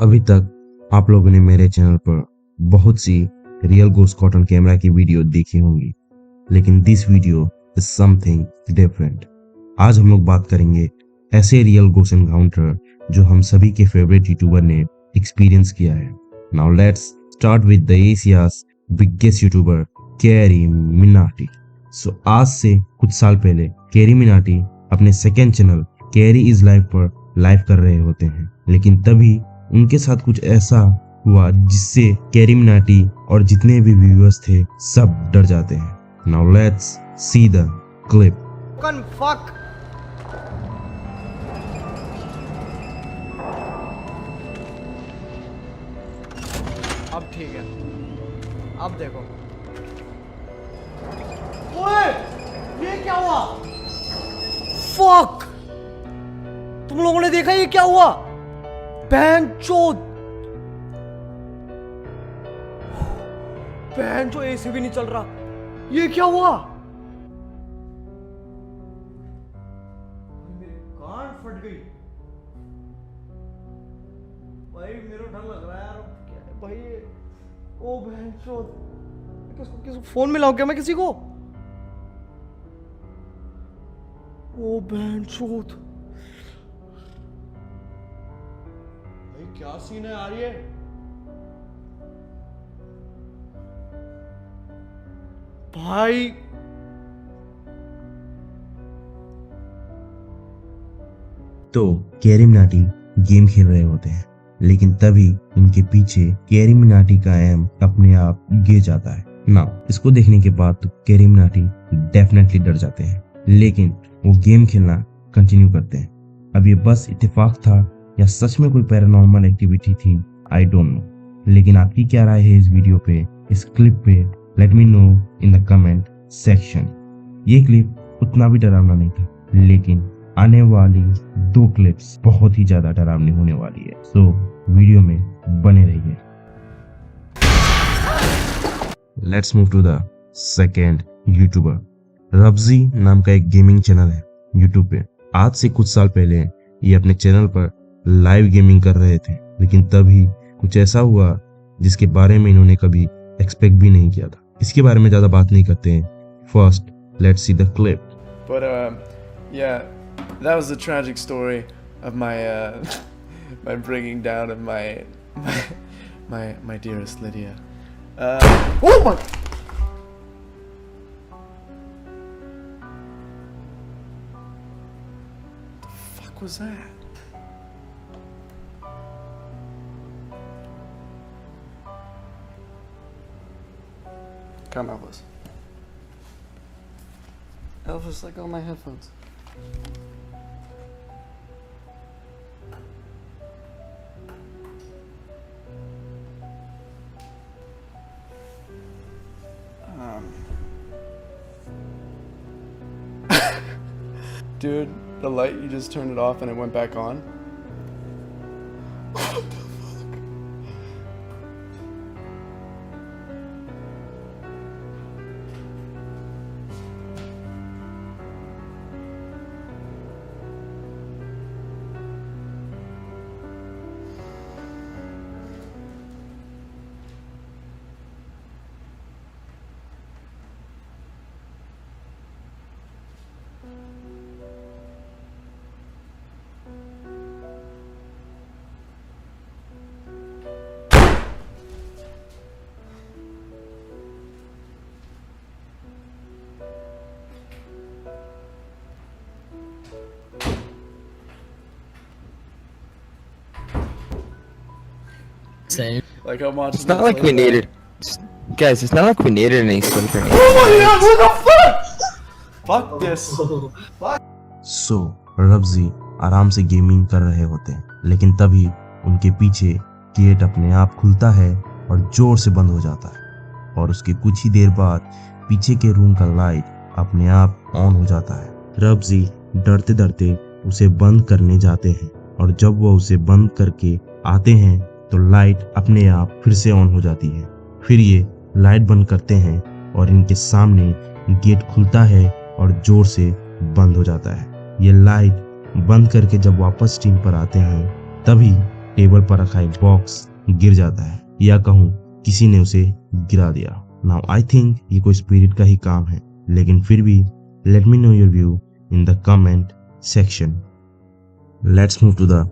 अभी तक आप लोगों ने मेरे चैनल पर बहुत सी रियल गोस्ट कॉटन कैमरा की वीडियो देखी होंगी, लेकिन this video is something different. आज हम लोग बात करेंगे ऐसे रियल गोस्ट एनकाउंटर जो हम सभी के फेवरेट यूट्यूबर ने एक्सपीरियंस किया है। Now let's start with the Asia's biggest YouTuber carry Minati. आज से कुछ साल पहले कैरी मिनाटी अपने second channel carry is life पर लाइव कर रहे होते हैं, लेकिन तभी उनके साथ कुछ ऐसा हुआ जिससे कैरी मिनाटी और जितने भी व्यूअर्स थे सब डर जाते हैं। Now let's see the clip. अब ठीक है, अब देखो। ओए, ये क्या हुआ? फक! तुम लोगों ने देखा ये क्या हुआ? बहनचोद एसी भी नहीं चल रहा। ये क्या हुआ? मेरी कान फट गई भाई, मेरे डर लग रहा है यार। क्या है भाई ये? ओ बहनचोद, किसको फोन मिलाऊं क्या मैं किसी को? ओ बहनचोद, क्या सीन है यार ये? भाई तो कैरी मिनाटी गेम खेल रहे होते हैं, लेकिन तभी उनके पीछे कैरी मिनाटी का एम अपने आप गिर जाता है। नाउ इसको देखने के बाद तो कैरी मिनाटी डेफिनेटली डर जाते हैं, लेकिन वो गेम खेलना कंटिन्यू करते हैं। अब ये बस इत्तेफाक था या सच में कोई पैरानॉर्मल एक्टिविटी थी, आई डोंट नो। लेकिन आपकी क्या राय है इस वीडियो पे, इस क्लिप पे? Let me know in the comment section. ये क्लिप उतना भी डरावना नहीं था, लेकिन आने वाली 2 क्लिप्स बहुत ही ज्यादा डरावनी होने वाली है, सो वीडियो में बने रहिए। Let's move to the second YouTuber. रब्जी नाम का एक गेमिंग चैनल है यूट्यूब पे। आज से कुछ साल पहले ये अपने चैनल पर लाइव गेमिंग कर रहे थे, लेकिन तभी कुछ ऐसा हुआ जिसके बारे में इन्होंने कभी एक्सपेक्ट भी नहीं किया था। इसके बारे में ज्यादा बात नहीं करते हैं, first let's see the clip. But yeah, that was the tragic story of my my bringing down of my dearest Lydia. Oh my! The fuck was that? Come Elvis. Elvis, let go of my headphones. Dude, the light, you just turned it off and it went back on. Same. Like I'm watching. It's not like we needed, guys. It's not like we needed any sleep or anything. Oh my god! What the fuck? Fuck this. सो रब्जी आराम से gaming कर रहे होते हैं, लेकिन तभी उनके पीछे गेट अपने आप खुलता है और जोर से बंद हो जाता है, और उसके कुछ ही देर बाद पीछे के रूम का लाइट अपने आप ऑन हो जाता है। रब्जी डरते डरते उसे बंद करने जाते हैं, और जब वो उसे बंद करके आते हैं तो लाइट अपने आप फिर से ऑन हो जाती है। फिर ये लाइट बंद करते हैं और इनके सामने गेट खुलता है और जोर से बंद हो जाता है। ये लाइट बंद करके जब वापस टीम पर आते हैं, तभी टेबल पर रखा एक बॉक्स गिर जाता है, या कहूँ किसी ने उसे गिरा दिया। नाउ आई थिंक ये कोई स्पिरिट का ही काम है, लेकिन फिर भी let me know your view in the comment section. Let's move to the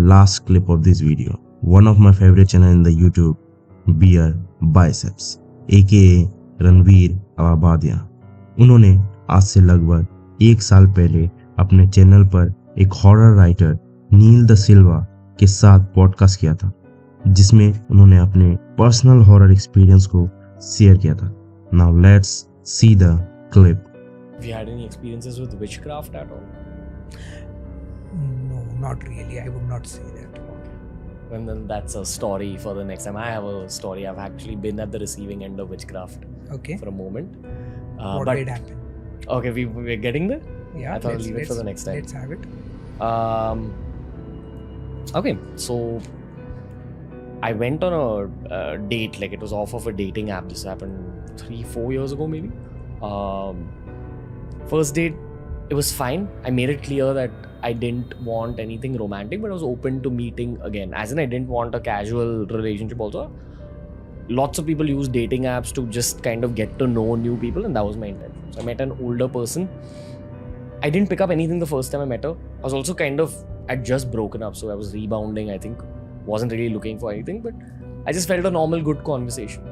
last clip of this video. One of my favorite channel in the YouTube, Beer Biceps, aka Ranveer Allahbadia. उन्होंने आज से लगभग 1 साल पहले अपने चैनल पर एक हॉरर राइटर नील द सिल्वा के साथ पॉडकास्ट किया था, जिसमें उन्होंने अपने पर्सनल हॉरर एक्सपीरियंस को शेयर किया था। Now let's see the clip. Have you had any experiences with witchcraft at all? No, not really. I would not say that. And then that's a story for the next time. I have a story. I've actually been at the receiving end of witchcraft Okay. for a moment. What but did happen? okay, we're getting there. Yeah. I thought I'll leave it for the next time. Let's have it. Okay, so I went on a date. Like, it was off of a dating app. This happened 3-4 years ago, maybe. First date, it was fine. I made it clear that I didn't want anything romantic, but I was open to meeting again. As in, I didn't want a casual relationship also. Lots of people use dating apps to just kind of get to know new people, and that was my intention. So I met an older person. I didn't pick up anything the first time I met her. I was also I'd just broken up, so I was rebounding, I think. Wasn't really looking for anything, but I just felt a normal, good conversation.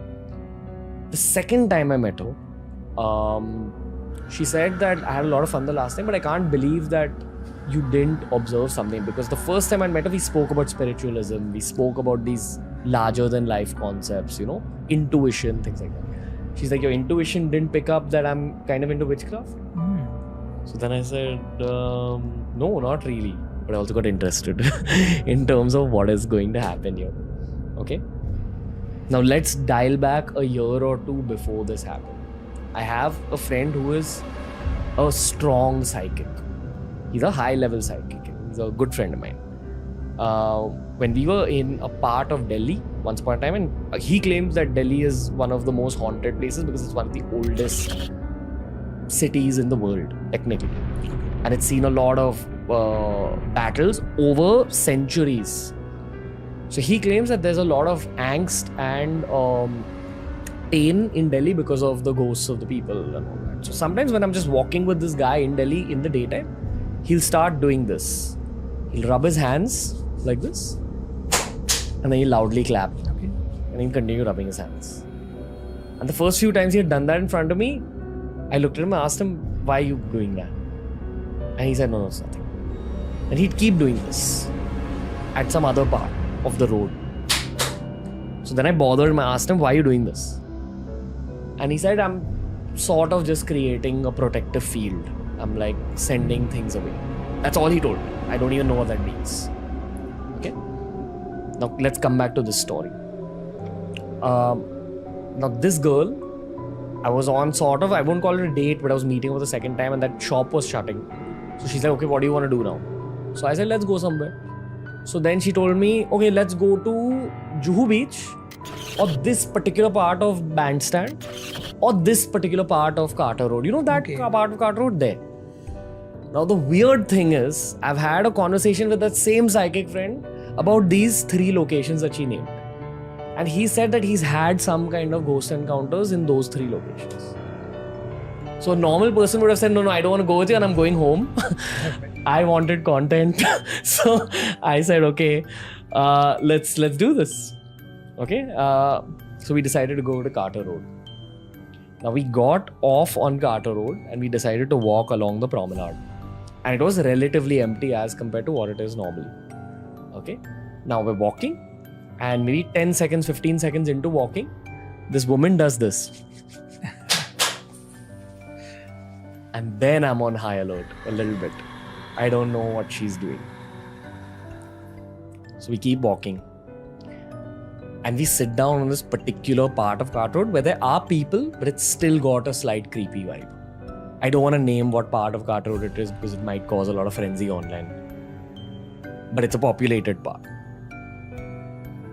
The second time I met her, she said that I had a lot of fun the last time, but I can't believe that you didn't observe something, because the first time I met her, we spoke about spiritualism, we spoke about these larger than life concepts, intuition, things like that. She's like, your intuition didn't pick up that I'm kind of into witchcraft? So then I said, no, not really. But I also got interested in terms of what is going to happen here. Okay? Now let's dial back a year or two before this happened. I have a friend who is a strong psychic. He's a high-level psychic. He's a good friend of mine. When we were in a part of Delhi once upon a time, and he claims that Delhi is one of the most haunted places because it's one of the oldest cities in the world, technically. And it's seen a lot of battles over centuries. So he claims that there's a lot of angst and pain in Delhi because of the ghosts of the people and all that. So sometimes when I'm just walking with this guy in Delhi in the daytime, he'll start doing this. He'll rub his hands like this, and then he'll loudly clap. Okay. And he'll continue rubbing his hands. And the first few times he had done that in front of me, I looked at him and asked him, why are you doing that? And he said, no, it's nothing. And he'd keep doing this at some other part of the road. So then I bothered him, I asked him, why are you doing this? And he said, I'm sort of just creating a protective field. I'm like sending things away. That's all he told me. I don't even know what that means. Okay? Now let's come back to this story. Now this girl, I was on sort of, I won't call it a date, but I was meeting her the second time and that shop was shutting. So she's like, okay, what do you want to do now? So I said, let's go somewhere. So then she told me, okay, let's go to Juhu Beach, or this particular part of Bandstand, or this particular part of Carter Road. You know that part of Carter Road there? Now the weird thing is, I've had a conversation with that same psychic friend about these 3 locations that she named. And he said that he's had some kind of ghost encounters in those 3 locations. So a normal person would have said, no, I don't want to go with you and I'm going home. I wanted content. So I said, okay, let's do this. Okay. So we decided to go to Carter Road. Now we got off on Carter Road and we decided to walk along the promenade. And it was relatively empty as compared to what it is normally. Okay. Now we're walking. And maybe 10 seconds, 15 seconds into walking, this woman does this. And then I'm on high alert a little bit. I don't know what she's doing. So we keep walking. And we sit down on this particular part of Cart Road where there are people, but it's still got a slight creepy vibe. I don't want to name what part of Cart Road it is because it might cause a lot of frenzy online. But it's a populated part.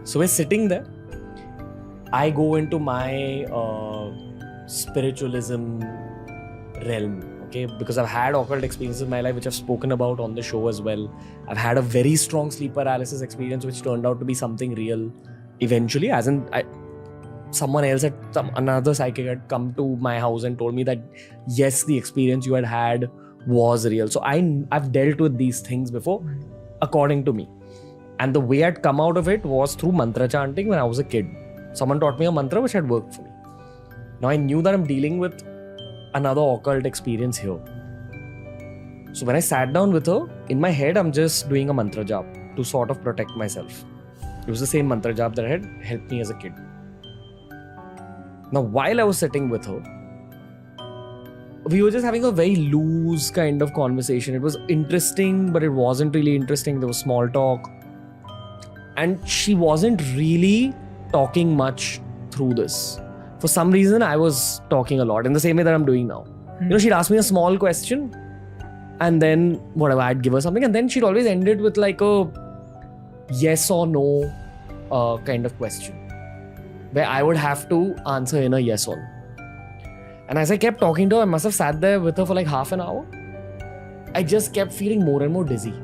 So we're sitting there. I go into my spiritualism realm. okay? Because I've had occult experiences in my life, which I've spoken about on the show as well. I've had a very strong sleep paralysis experience, which turned out to be something real eventually. As in, someone else another psychic had come to my house and told me that, yes, the experience you had was real. So I've dealt with these things before, according to me. And the way I'd come out of it was through mantra chanting when I was a kid. Someone taught me a mantra which had worked for me. Now I knew that I'm dealing with another occult experience here. So when I sat down with her, in my head, I'm just doing a mantra jap to sort of protect myself. It was the same mantra jap that had helped me as a kid. Now, while I was sitting with her, we were just having a very loose kind of conversation. It was interesting, but it wasn't really interesting. There was small talk. And she wasn't really talking much through this. For some reason, I was talking a lot in the same way that I'm doing now. You know, she'd ask me a small question and then whatever, I'd give her something, and then she'd always end it with like a yes or no kind of question where I would have to answer in a yes or no. And as I kept talking to her, I must have sat there with her for like half an hour. I just kept feeling more and more dizzy.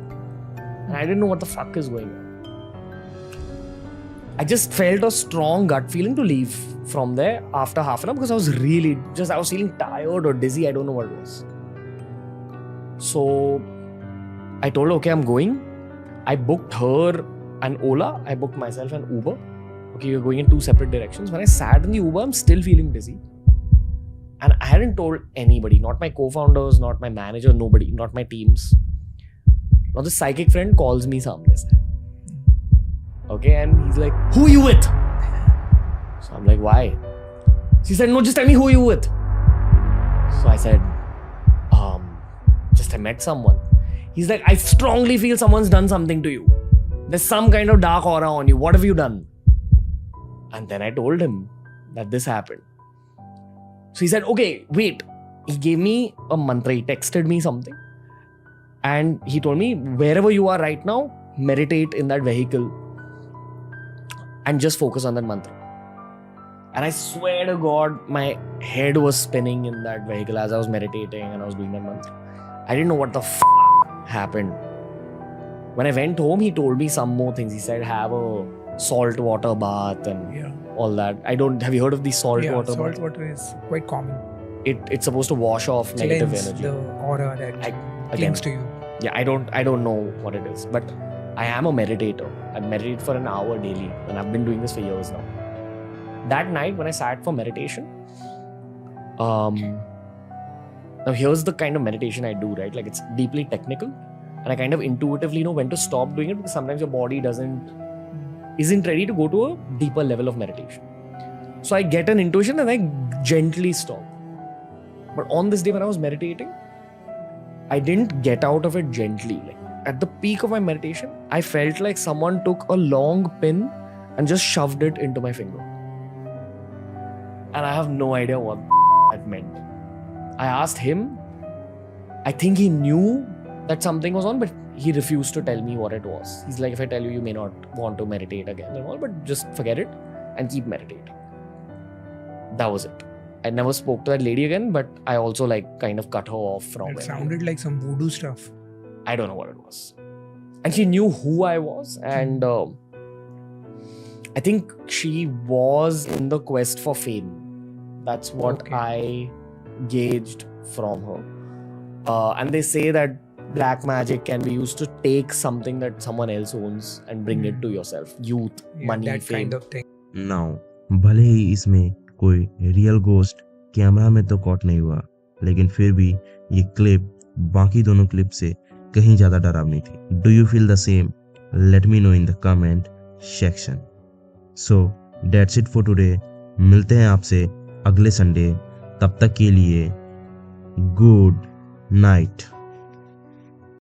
And I didn't know what the fuck is going on. I just felt a strong gut feeling to leave from there after half an hour because I was feeling tired or dizzy. I don't know what it was. So I told her, okay, I'm going. I booked her an Ola. I booked myself an Uber. Okay, we're going in two separate directions. When I sat in the Uber, I'm still feeling dizzy. And I hadn't told anybody, not my co-founders, not my manager, nobody, not my teams. Now this psychic friend calls me samne se. Okay, and he's like, who are you with? So I'm like, why? She said, no, just tell me who you with. So I said, just I met someone. He's like, I strongly feel someone's done something to you. There's some kind of dark aura on you. What have you done? And then I told him that this happened. So he said, okay, wait. He gave me a mantra. He texted me something. And he told me, wherever you are right now, meditate in that vehicle and just focus on that mantra. And I swear to God, my head was spinning in that vehicle as I was meditating and I was doing that mantra. I didn't know what the happened. When I went home, he told me some more things. He said, have a salt water bath and all that. Have you heard of the salt water bath? Salt water is quite common. It's supposed to wash off negative energy. The aura that clings to you. Yeah, I don't know what it is, but I am a meditator. I meditate for an hour daily and I've been doing this for years now. That night when I sat for meditation, now here's the kind of meditation I do, right? Like it's deeply technical and I kind of intuitively know when to stop doing it because sometimes your body isn't ready to go to a deeper level of meditation. So I get an intuition and I gently stop. But on this day when I was meditating, I didn't get out of it gently. Like at the peak of my meditation, I felt like someone took a long pin and just shoved it into my finger. And I have no idea what that meant. I asked him. I think he knew that something was on, but he refused to tell me what it was. He's like, if I tell you, you may not want to meditate again and all, but just forget it and keep meditating. That was it. I never spoke to that lady again, but I also kind of cut her off from it. It sounded like some voodoo stuff. I don't know what it was. And she knew who I was, and I think she was in the quest for fame. That's what I gauged from her. And they say that black magic can be used to take something that someone else owns and bring it to yourself. Youth, money, that fame. kind of thing. Now, भले ही इसमें कोई real ghost camera में तो cot नहीं हुआ, लेकिन फिर भी ये क्लिप बाकी दोनों क्लिप से कहीं ज्यादा डरावनी थी. Do you feel the same? Let me know in the comment section. So that's it for today. मिलते हैं आपसे अगले संडे. तब तक के लिए गुड नाइट.